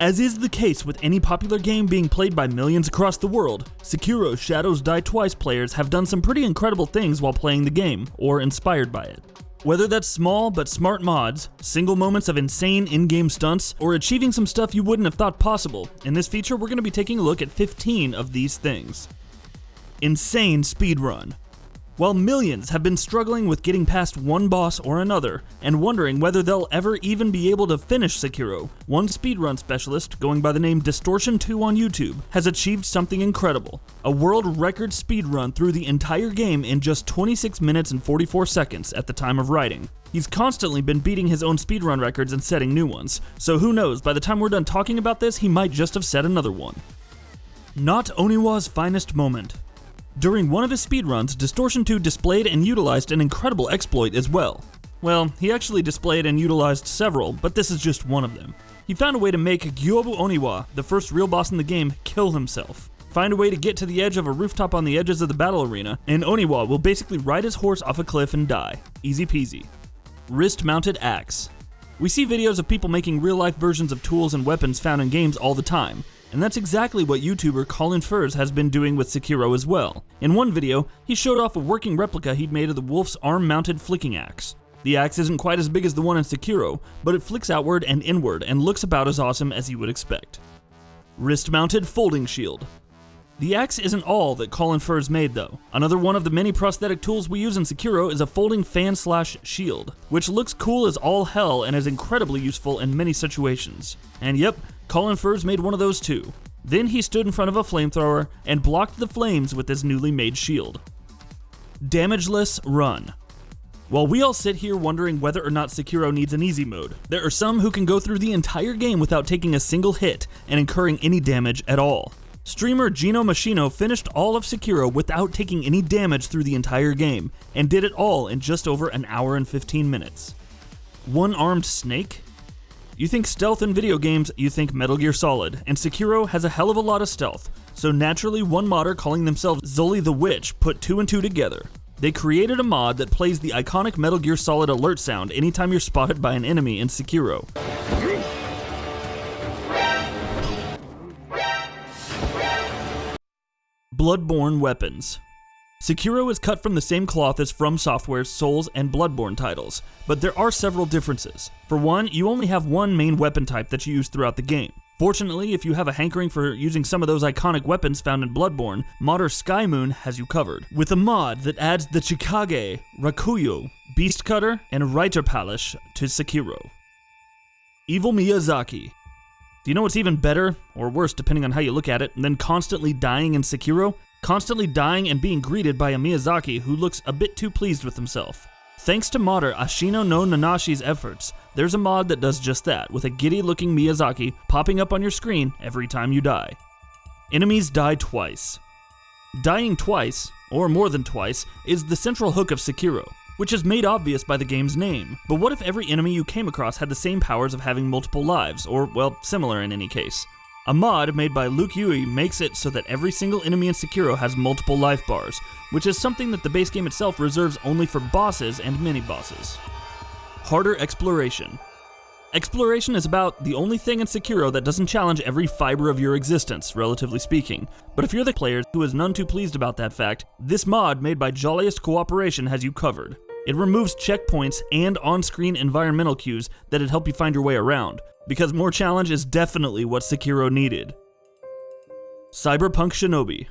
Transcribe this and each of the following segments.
As is the case with any popular game being played by millions across the world, Sekiro's Shadows Die Twice players have done some pretty incredible things while playing the game, or inspired by it. Whether that's small but smart mods, single moments of insane in-game stunts, or achieving some stuff you wouldn't have thought possible, in this feature we're going to be taking a look at 15 of these things. Insane speedrun. While millions have been struggling with getting past one boss or another, and wondering whether they'll ever even be able to finish Sekiro, one speedrun specialist, going by the name Distortion2 on YouTube, has achieved something incredible. A world record speedrun through the entire game in just 26 minutes and 44 seconds at the time of writing. He's constantly been beating his own speedrun records and setting new ones, so who knows, by the time we're done talking about this, he might just have set another one. Not ONIWA'S finest moment. During one of his speedruns, Distortion2 displayed and utilized an incredible exploit as well. Well, he actually displayed and utilized several, but this is just one of them. He found a way to make Gyobu ONIWA, the first real boss in the game, kill himself. Find a way to get to the edge of a rooftop on the edges of the battle arena, and ONIWA will basically ride his horse off a cliff and die. Easy peasy. Wrist-mounted axe. We see videos of people making real-life versions of tools and weapons found in games all the time. And that's exactly what YouTuber Colin Furs has been doing with Sekiro as well. In one video, he showed off a working replica he'd made of the wolf's arm-mounted flicking axe. The axe isn't quite as big as the one in Sekiro, but it flicks outward and inward and looks about as awesome as you would expect. Wrist-mounted folding shield. The axe isn't all that Colin Furs made though. Another one of the many prosthetic tools we use in Sekiro is a folding fan/shield, which looks cool as all hell and is incredibly useful in many situations. And yep, Colin Furs made one of those too. Then he stood in front of a flamethrower and blocked the flames with his newly made shield. Damageless run. While we all sit here wondering whether or not Sekiro needs an easy mode, there are some who can go through the entire game without taking a single hit and incurring any damage at all. Streamer Gino Machino finished all of Sekiro without taking any damage through the entire game, and did it all in just over an hour and 15 minutes. One-armed snake? You think stealth in video games, you think Metal Gear Solid, and Sekiro has a hell of a lot of stealth, so naturally one modder calling themselves Zully the Witch put 2 and 2 together. They created a mod that plays the iconic Metal Gear Solid alert sound anytime you're spotted by an enemy in Sekiro. Bloodborne weapons. Sekiro is cut from the same cloth as From Software's Souls and Bloodborne titles, but there are several differences. For one, you only have one main weapon type that you use throughout the game. Fortunately, if you have a hankering for using some of those iconic weapons found in Bloodborne, modder Skymoon has you covered, with a mod that adds the Chikage, Rakuyo, Beast Cutter, and Reiterpalish to Sekiro. Evil Miyazaki. Do you know what's even better, or worse depending on how you look at it, than constantly dying in Sekiro? Constantly dying and being greeted by a Miyazaki who looks a bit too pleased with himself. Thanks to modder Ashino no Nanashi's efforts, there's a mod that does just that, with a giddy-looking Miyazaki popping up on your screen every time you die. Enemies die twice. Dying twice, or more than twice, is the central hook of Sekiro, which is made obvious by the game's name. But what if every enemy you came across had the same powers of having multiple lives, or, well, similar in any case? A mod made by Luke Yui makes it so that every single enemy in Sekiro has multiple life bars, which is something that the base game itself reserves only for bosses and mini-bosses. Harder exploration. Exploration is about the only thing in Sekiro that doesn't challenge every fiber of your existence, relatively speaking. But if you're the player who is none too pleased about that fact, this mod made by Jolliest Cooperation has you covered. It removes checkpoints and on-screen environmental cues that'd help you find your way around, because more challenge is definitely what Sekiro needed. Cyberpunk Shinobi.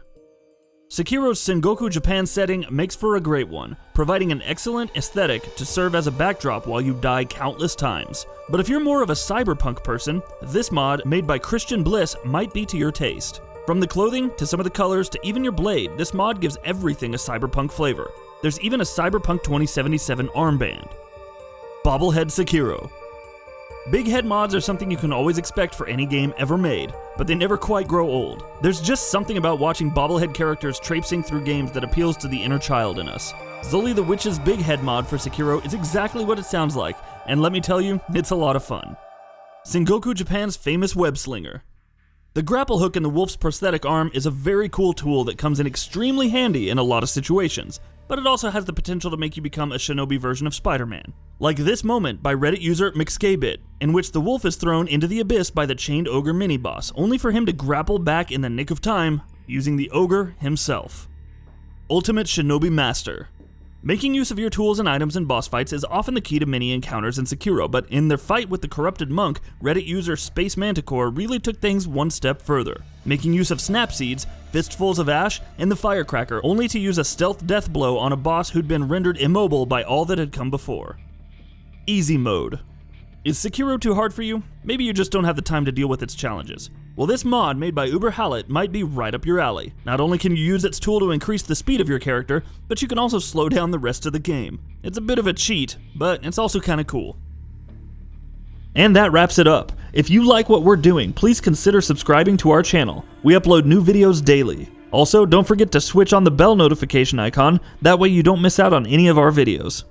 Sekiro's Sengoku Japan setting makes for a great one, providing an excellent aesthetic to serve as a backdrop while you die countless times. But if you're more of a cyberpunk person, this mod, made by Christian Bliss, might be to your taste. From the clothing, to some of the colors, to even your blade, this mod gives everything a cyberpunk flavor. There's even a Cyberpunk 2077 armband. Bobblehead Sekiro. Big head mods are something you can always expect for any game ever made, but they never quite grow old. There's just something about watching bobblehead characters traipsing through games that appeals to the inner child in us. Zully the Witch's big head mod for Sekiro is exactly what it sounds like, and let me tell you, it's a lot of fun. Sengoku Japan's famous web-slinger. The grapple hook in the wolf's prosthetic arm is a very cool tool that comes in extremely handy in a lot of situations. but it also has the potential to make you become a Shinobi version of Spider-Man. Like this moment by Reddit user McSkabit, in which the wolf is thrown into the abyss by the chained ogre mini-boss, only for him to grapple back in the nick of time, using the ogre himself. Ultimate Shinobi Master. Making use of your tools and items in boss fights is often the key to many encounters in Sekiro, but in their fight with the corrupted monk, Reddit user Space Manticore really took things one step further, making use of snap seeds, fistfuls of ash, and the firecracker, only to use a stealth death blow on a boss who'd been rendered immobile by all that had come before. Easy mode. Is Sekiro too hard for you? Maybe you just don't have the time to deal with its challenges. Well, this mod made by Uberhallet might be right up your alley. Not only can you use its tool to increase the speed of your character, but you can also slow down the rest of the game. It's a bit of a cheat, but it's also kinda cool. And that wraps it up. If you like what we're doing, please consider subscribing to our channel. We upload new videos daily. Also, don't forget to switch on the bell notification icon, that way you don't miss out on any of our videos.